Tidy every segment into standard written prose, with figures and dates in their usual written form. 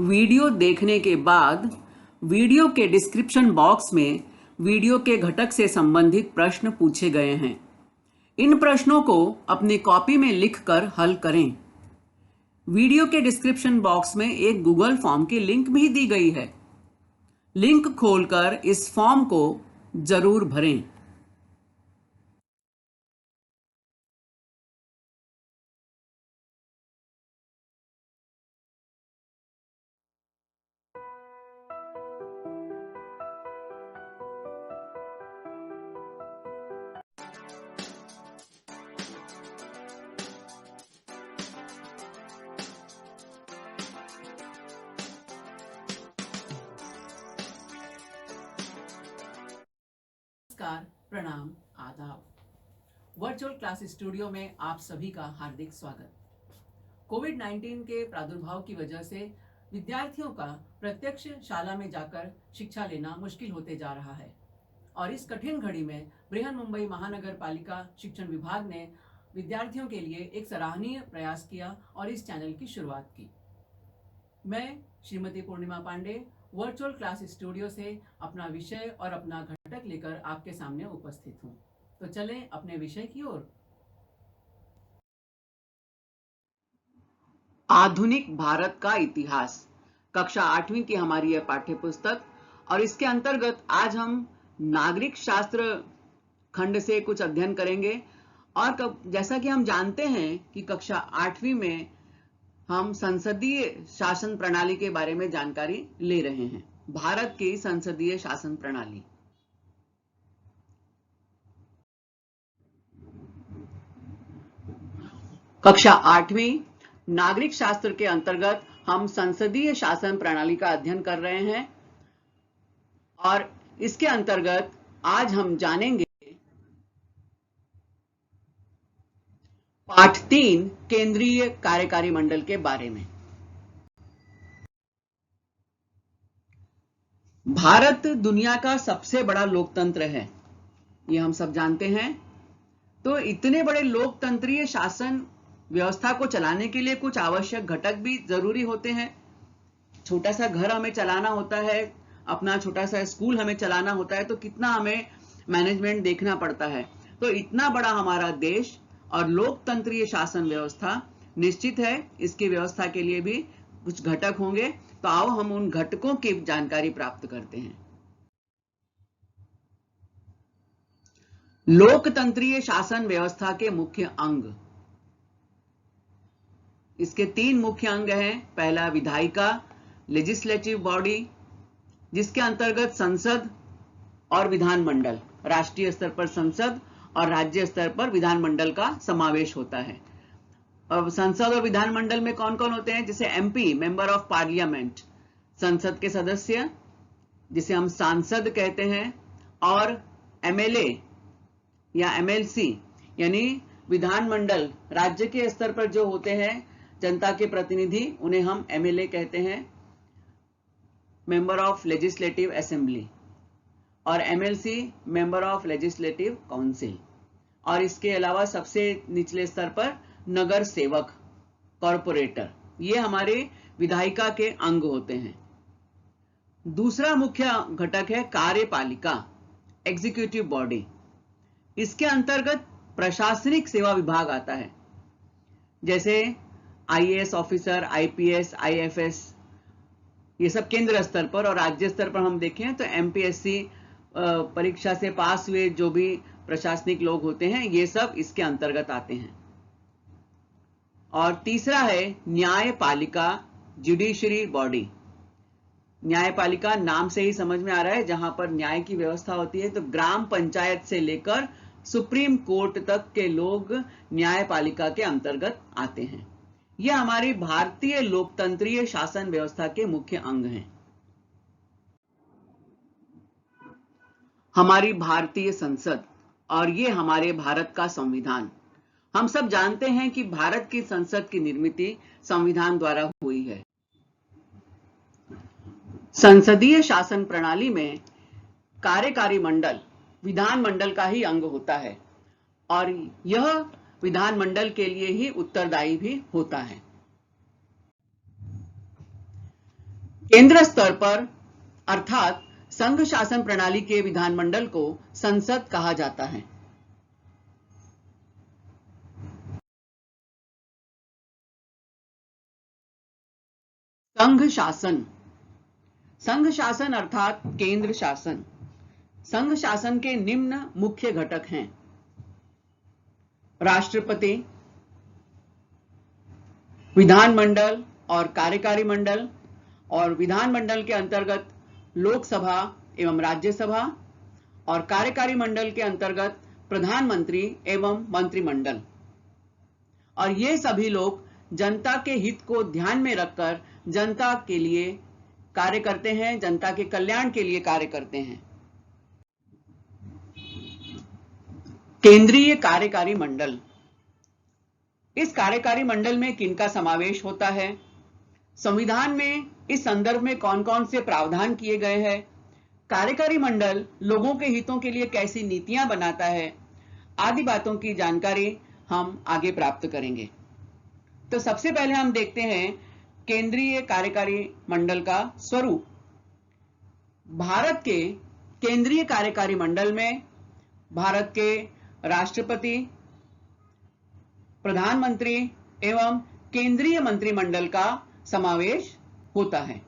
Video देखने के बाद वीडियो के डिस्क्रिप्शन बॉक्स में वीडियो के घटक से संबंधित प्रश्न पूछे गए हैं। इन प्रश्नों को अपनी कॉपी में लिखकर हल करें। वीडियो के डिस्क्रिप्शन बॉक्स में एक गूगल फॉर्म की लिंक भी दी गई है। लिंक खोलकर इस फॉर्म को जरूर भरें। नमस्कार, प्रणाम, आदाब। वर्चुअल क्लास स्टूडियो में आप सभी का हार्दिक स्वागत। कोविड-19 के प्रादुर्भाव की वजह से विद्यार्थियों का प्रत्यक्ष शाला में जाकर शिक्षा लेना मुश्किल होते जा रहा है और इस कठिन घड़ी में बृहन्मुंबई महानगर पालिका शिक्षण विभाग ने विद्यार्थियों के लिए एक सराहनीय प्रयास किया और इस चैनल की शुरुआत की। मैं श्रीमती पूर्णिमा पांडे वर्चुअल क्लास स्टूडियो से अपना विषय और अपना घटक लेकर आपके सामने उपस्थित हूँ। तो चलें अपने विषय की ओर। आधुनिक भारत का इतिहास, कक्षा 8वीं की हमारी यह पाठ्य पुस्तक, और इसके अंतर्गत आज हम नागरिक शास्त्र खंड से कुछ अध्ययन करेंगे। और जैसा कि हम जानते हैं कि कक्षा 8वीं में हम संसदीय शासन प्रणाली के बारे में जानकारी ले रहे हैं। भारत की संसदीय शासन प्रणाली। कक्षा 8वीं नागरिक शास्त्र के अंतर्गत हम संसदीय शासन प्रणाली का अध्ययन कर रहे हैं और इसके अंतर्गत आज हम जानेंगे पाठ 3 केंद्रीय कार्यकारी मंडल के बारे में। भारत दुनिया का सबसे बड़ा लोकतंत्र है, ये हम सब जानते हैं। तो इतने बड़े लोकतंत्रीय शासन व्यवस्था को चलाने के लिए कुछ आवश्यक घटक भी जरूरी होते हैं। छोटा सा घर हमें चलाना होता है, अपना छोटा सा स्कूल हमें चलाना होता है, तो कितना हमें मैनेजमेंट देखना पड़ता है। तो इतना बड़ा हमारा देश और लोकतंत्रीय शासन व्यवस्था, निश्चित है इसकी व्यवस्था के लिए भी कुछ घटक होंगे। तो आओ हम उन घटकों की जानकारी प्राप्त करते हैं। लोकतंत्रीय शासन व्यवस्था के मुख्य अंग, इसके 3 मुख्य अंग हैं। पहला विधायिका, लेजिस्लेटिव बॉडी, जिसके अंतर्गत संसद और विधानमंडल, राष्ट्रीय स्तर पर संसद और राज्य स्तर पर विधानमंडल का समावेश होता है। अब संसद और विधानमंडल में कौन कौन होते हैं? जैसे एमपी, मेंबर ऑफ पार्लियामेंट, संसद के सदस्य जिसे हम सांसद कहते हैं, और एमएलए या एमएलसी यानी विधानमंडल राज्य के स्तर पर जो होते हैं जनता के प्रतिनिधि, उन्हें हम एमएलए कहते हैं, मेंबर ऑफ लेजिस्लेटिव असेंबली, और MLC member of legislative council. और इसके अलावा सबसे निचले स्तर पर नगर सेवक, कॉरपोरेटर, ये हमारे विधायिका के अंग होते हैं। दूसरा मुख्य घटक है कार्यपालिका, एग्जीक्यूटिव बॉडी। इसके अंतर्गत प्रशासनिक सेवा विभाग आता है, जैसे आईएएस ऑफिसर, आईपीएस, आईएफएस, ये सब केंद्र स्तर पर। और राज्य स्तर पर हम देखें तो एमपीएससी परीक्षा से पास हुए जो भी प्रशासनिक लोग होते हैं, ये सब इसके अंतर्गत आते हैं। और तीसरा है न्यायपालिका, जुडिशरी बॉडी। न्यायपालिका नाम से ही समझ में आ रहा है, जहां पर न्याय की व्यवस्था होती है। तो ग्राम पंचायत से लेकर सुप्रीम कोर्ट तक के लोग न्यायपालिका के अंतर्गत आते हैं। यह हमारी भारतीय लोकतंत्रीय शासन व्यवस्था के मुख्य अंग हैं। हमारी भारतीय संसद और ये हमारे भारत का संविधान। हम सब जानते हैं कि भारत की संसद की निर्मित संविधान द्वारा हुई है। संसदीय शासन प्रणाली में कार्यकारी मंडल विधानमंडल का ही अंग होता है और यह विधानमंडल के लिए ही उत्तरदायी भी होता है। केंद्र स्तर पर अर्थात संघ शासन प्रणाली के विधानमंडल को संसद कहा जाता है। संघ शासन, संघ शासन अर्थात केंद्र शासन। संघ शासन के निम्न मुख्य घटक हैं: राष्ट्रपति, विधानमंडल और कार्यकारी मंडल, और विधानमंडल के अंतर्गत लोकसभा एवं राज्यसभा, और कार्यकारी मंडल के अंतर्गत प्रधानमंत्री एवं मंत्रिमंडल। और ये सभी लोग जनता के हित को ध्यान में रखकर जनता के लिए कार्य करते हैं, जनता के कल्याण के लिए कार्य करते हैं। केंद्रीय कार्यकारी मंडल, इस कार्यकारी मंडल में किनका समावेश होता है, संविधान में इस संदर्भ में कौन कौन से प्रावधान किए गए हैं, कार्यकारी मंडल लोगों के हितों के लिए कैसी नीतियां बनाता है, आदि बातों की जानकारी हम आगे प्राप्त करेंगे। तो सबसे पहले हम देखते हैं केंद्रीय कार्यकारी मंडल का स्वरूप। भारत के केंद्रीय कार्यकारी मंडल में भारत के राष्ट्रपति, प्रधानमंत्री एवं केंद्रीय मंत्रिमंडल का समावेश होता है।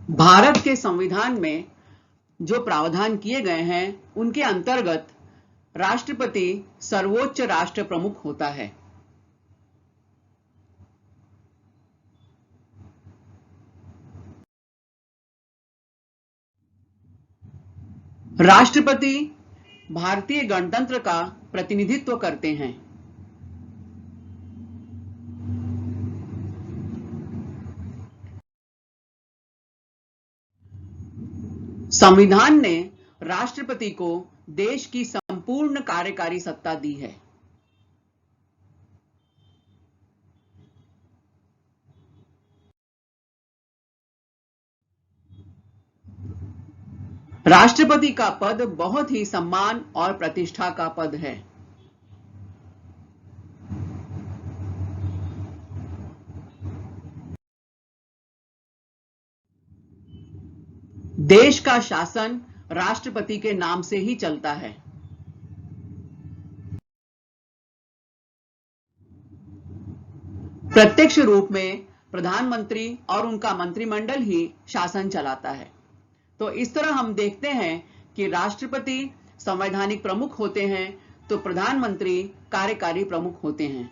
भारत के संविधान में जो प्रावधान किए गए हैं उनके अंतर्गत राष्ट्रपति सर्वोच्च राष्ट्र प्रमुख होता है। राष्ट्रपति भारतीय गणतंत्र का प्रतिनिधित्व करते हैं। संविधान ने राष्ट्रपति को देश की संपूर्ण कार्यकारी सत्ता दी है। राष्ट्रपति का पद बहुत ही सम्मान और प्रतिष्ठा का पद है। देश का शासन राष्ट्रपति के नाम से ही चलता है। प्रत्यक्ष रूप में प्रधानमंत्री और उनका मंत्रिमंडल ही शासन चलाता है। तो इस तरह हम देखते हैं कि राष्ट्रपति संवैधानिक प्रमुख होते हैं तो प्रधानमंत्री कार्यकारी प्रमुख होते हैं।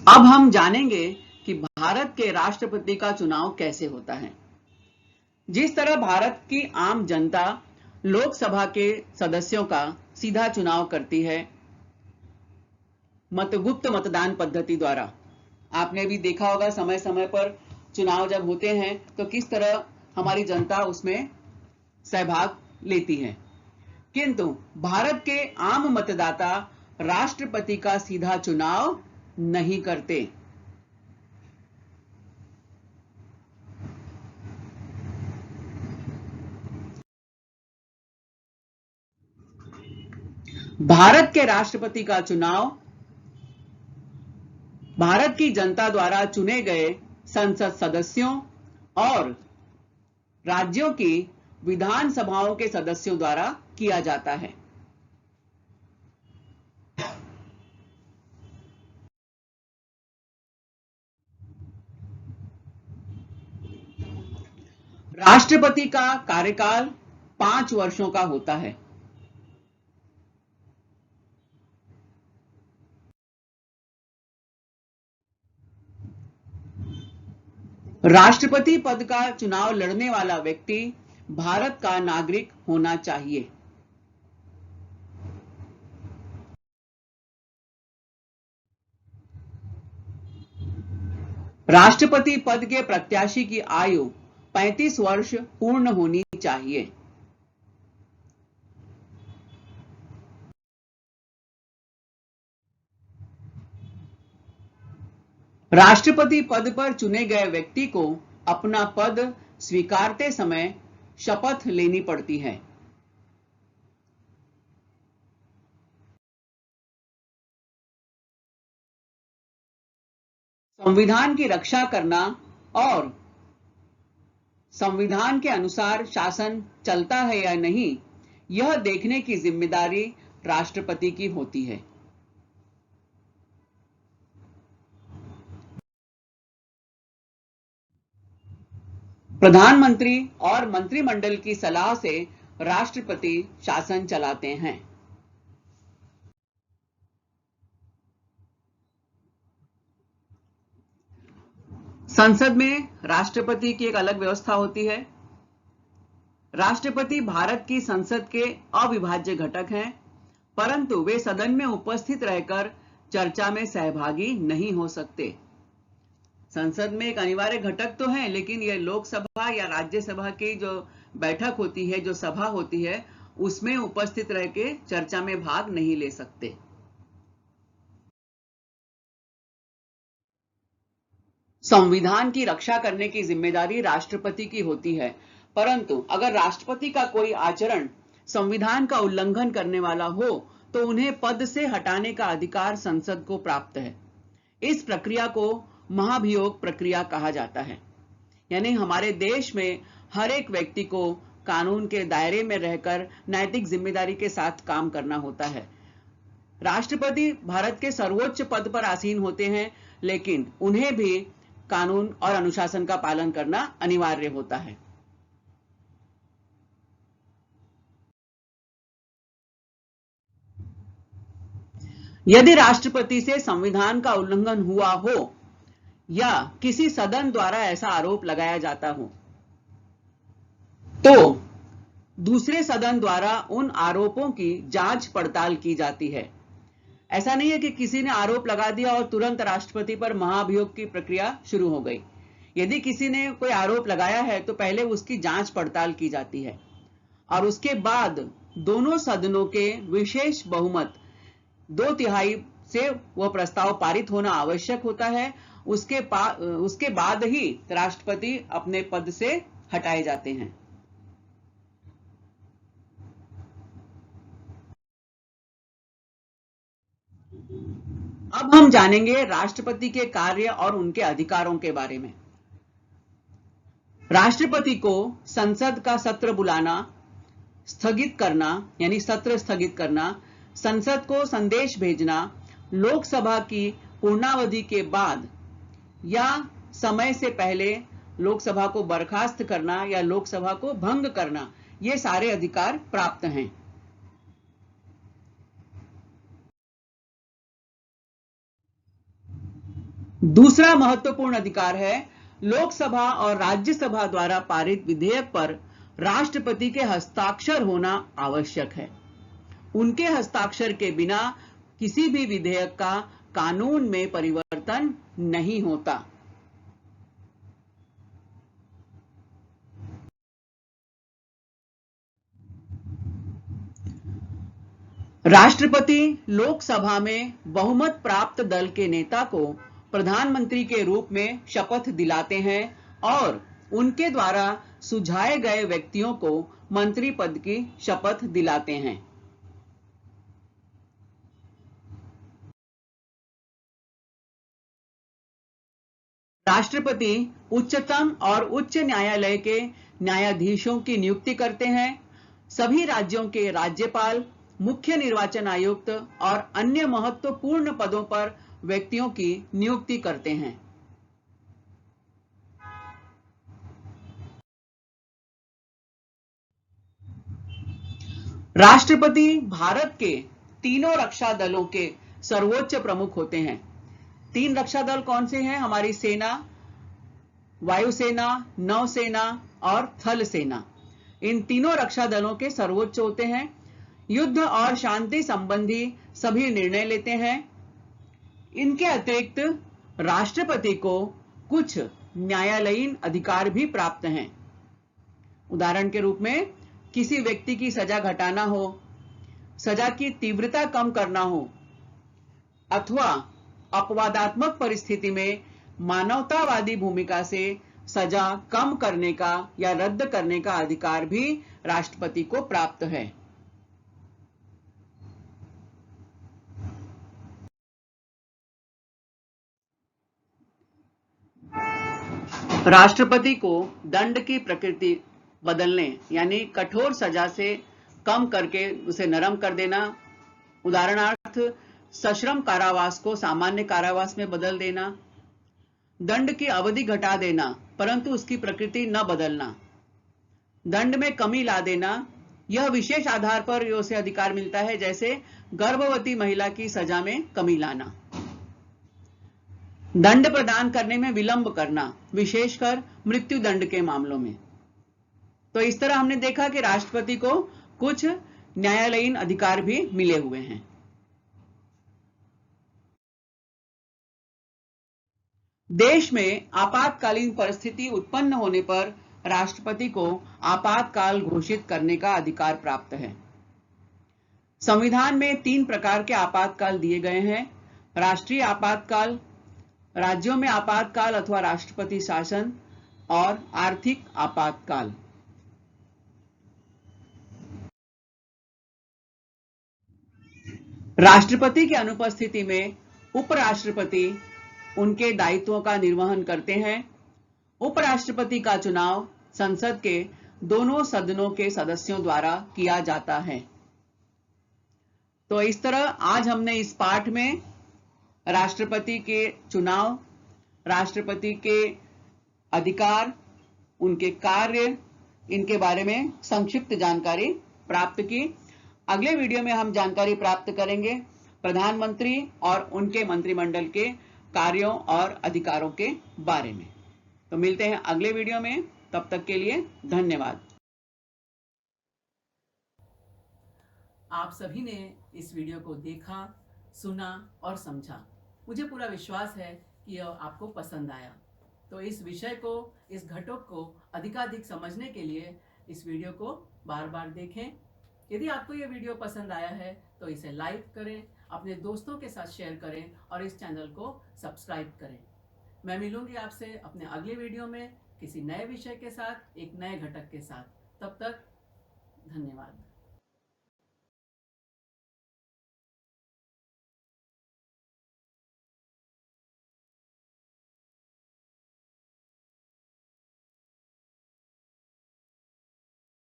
अब हम जानेंगे कि भारत के राष्ट्रपति का चुनाव कैसे होता है। जिस तरह भारत की आम जनता लोकसभा के सदस्यों का सीधा चुनाव करती है गुप्त मतदान पद्धति द्वारा, आपने भी देखा होगा समय समय पर चुनाव जब होते हैं तो किस तरह हमारी जनता उसमें सहभाग लेती है। किंतु भारत के आम मतदाता राष्ट्रपति का सीधा चुनाव नहीं करते। भारत के राष्ट्रपति का चुनाव भारत की जनता द्वारा चुने गए संसद सदस्यों और राज्यों की विधानसभाओं के सदस्यों द्वारा किया जाता है। राष्ट्रपति का कार्यकाल 5 वर्षों का होता है। राष्ट्रपति पद का चुनाव लड़ने वाला व्यक्ति भारत का नागरिक होना चाहिए। राष्ट्रपति पद के प्रत्याशी की आयु 35 वर्ष पूर्ण होनी चाहिए। राष्ट्रपति पद पर चुने गए व्यक्ति को अपना पद स्वीकारते समय शपथ लेनी पड़ती है। संविधान की रक्षा करना और संविधान के अनुसार शासन चलता है या नहीं, यह देखने की जिम्मेदारी राष्ट्रपति की होती है। प्रधानमंत्री और मंत्रिमंडल की सलाह से राष्ट्रपति शासन चलाते हैं। संसद में राष्ट्रपति की एक अलग व्यवस्था होती है। राष्ट्रपति भारत की संसद के अविभाज्य घटक हैं, परंतु वे सदन में उपस्थित रहकर चर्चा में सहभागी नहीं हो सकते। संसद में एक अनिवार्य घटक तो है, लेकिन यह लोकसभा या राज्यसभा की जो बैठक होती है, जो सभा होती है, उसमें उपस्थित रह के चर्चा में भाग नहीं ले सकते। संविधान की रक्षा करने की जिम्मेदारी राष्ट्रपति की होती है, परंतु अगर राष्ट्रपति का कोई आचरण संविधान का उल्लंघन करने वाला हो तो उन्हें पद से हटाने का अधिकार संसद को प्राप्त है। इस प्रक्रिया को महाभियोग प्रक्रिया कहा जाता है। यानी हमारे देश में हर एक व्यक्ति को कानून के दायरे में रहकर नैतिक जिम्मेदारी के साथ काम करना होता है। राष्ट्रपति भारत के सर्वोच्च पद पर आसीन होते हैं, लेकिन उन्हें भी कानून और अनुशासन का पालन करना अनिवार्य होता है। यदि राष्ट्रपति से संविधान का उल्लंघन हुआ हो या किसी सदन द्वारा ऐसा आरोप लगाया जाता हो, तो दूसरे सदन द्वारा उन आरोपों की जांच पड़ताल की जाती है। ऐसा नहीं है कि किसी ने आरोप लगा दिया और तुरंत राष्ट्रपति पर महाभियोग की प्रक्रिया शुरू हो गई। यदि किसी ने कोई आरोप लगाया है तो पहले उसकी जांच पड़ताल की जाती है और उसके बाद दोनों सदनों के विशेष बहुमत 2/3 से वह प्रस्ताव पारित होना आवश्यक होता है। उसके बाद ही राष्ट्रपति अपने पद से हटाए जाते हैं। अब हम जानेंगे राष्ट्रपति के कार्य और उनके अधिकारों के बारे में। राष्ट्रपति को संसद का सत्र बुलाना, स्थगित करना यानी सत्र स्थगित करना, संसद को संदेश भेजना, लोकसभा की पूर्णावधि के बाद या समय से पहले लोकसभा को बर्खास्त करना या लोकसभा को भंग करना, ये सारे अधिकार प्राप्त हैं। दूसरा महत्वपूर्ण अधिकार है लोकसभा और राज्यसभा द्वारा पारित विधेयक पर राष्ट्रपति के हस्ताक्षर होना आवश्यक है। उनके हस्ताक्षर के बिना किसी भी विधेयक का कानून में परिवर्तन नहीं होता। राष्ट्रपति लोकसभा में बहुमत प्राप्त दल के नेता को प्रधानमंत्री के रूप में शपथ दिलाते हैं और उनके द्वारा सुझाए गए व्यक्तियों को मंत्री पद की शपथ दिलाते हैं। राष्ट्रपति उच्चतम और उच्च न्यायालय के न्यायाधीशों की नियुक्ति करते हैं। सभी राज्यों के राज्यपाल, मुख्य निर्वाचन आयुक्त और अन्य महत्वपूर्ण पदों पर व्यक्तियों की नियुक्ति करते हैं। राष्ट्रपति भारत के तीनों रक्षा दलों के सर्वोच्च प्रमुख होते हैं। 3 रक्षा दल कौन से हैं? हमारी सेना, वायुसेना, नौसेना और थल सेना। इन तीनों रक्षा दलों के सर्वोच्च होते हैं। युद्ध और शांति संबंधी सभी निर्णय लेते हैं। इनके अतिरिक्त राष्ट्रपति को कुछ न्यायालयीन अधिकार भी प्राप्त हैं। उदाहरण के रूप में किसी व्यक्ति की सजा घटाना हो, सजा की तीव्रता कम करना हो, अथवा अपवादात्मक परिस्थिति में मानवतावादी भूमिका से सजा कम करने का या रद्द करने का अधिकार भी राष्ट्रपति को प्राप्त है। राष्ट्रपति को दंड की प्रकृति बदलने यानी कठोर सजा से कम करके उसे नरम कर देना, उदाहरणार्थ सश्रम कारावास को सामान्य कारावास में बदल देना, दंड की अवधि घटा देना परंतु उसकी प्रकृति न बदलना, दंड में कमी ला देना, यह विशेष आधार पर उसे अधिकार मिलता है, जैसे गर्भवती महिला की सजा में कमी लाना। दंड प्रदान करने में विलंब करना, विशेषकर मृत्यु दंड के मामलों में। तो इस तरह हमने देखा कि राष्ट्रपति को कुछ न्यायालयीन अधिकार भी मिले हुए हैं। देश में आपातकालीन परिस्थिति उत्पन्न होने पर राष्ट्रपति को आपातकाल घोषित करने का अधिकार प्राप्त है। संविधान में 3 प्रकार के आपातकाल दिए गए हैं: राष्ट्रीय आपातकाल, राज्यों में आपातकाल अथवा राष्ट्रपति शासन और आर्थिक आपातकाल। राष्ट्रपति की अनुपस्थिति में उपराष्ट्रपति उनके दायित्वों का निर्वहन करते हैं। उपराष्ट्रपति का चुनाव संसद के दोनों सदनों के सदस्यों द्वारा किया जाता है। तो इस तरह आज हमने इस पाठ में राष्ट्रपति के चुनाव, राष्ट्रपति के अधिकार, उनके कार्य, इनके बारे में संक्षिप्त जानकारी प्राप्त की। अगले वीडियो में हम जानकारी प्राप्त करेंगे प्रधानमंत्री और उनके मंत्रिमंडल के कार्यों और अधिकारों के बारे में। तो मिलते हैं अगले वीडियो में, तब तक के लिए धन्यवाद। आप सभी ने इस वीडियो को देखा, सुना और समझा। मुझे पूरा विश्वास है कि यह आपको पसंद आया। तो इस विषय को, इस घटक को अधिकाधिक समझने के लिए इस वीडियो को बार बार देखें। यदि आपको यह वीडियो पसंद आया है तो इसे लाइक करें, अपने दोस्तों के साथ शेयर करें और इस चैनल को सब्सक्राइब करें। मैं मिलूंगी आपसे अपने अगले वीडियो में किसी नए विषय के साथ, एक नए घटक के साथ। तब तक धन्यवाद।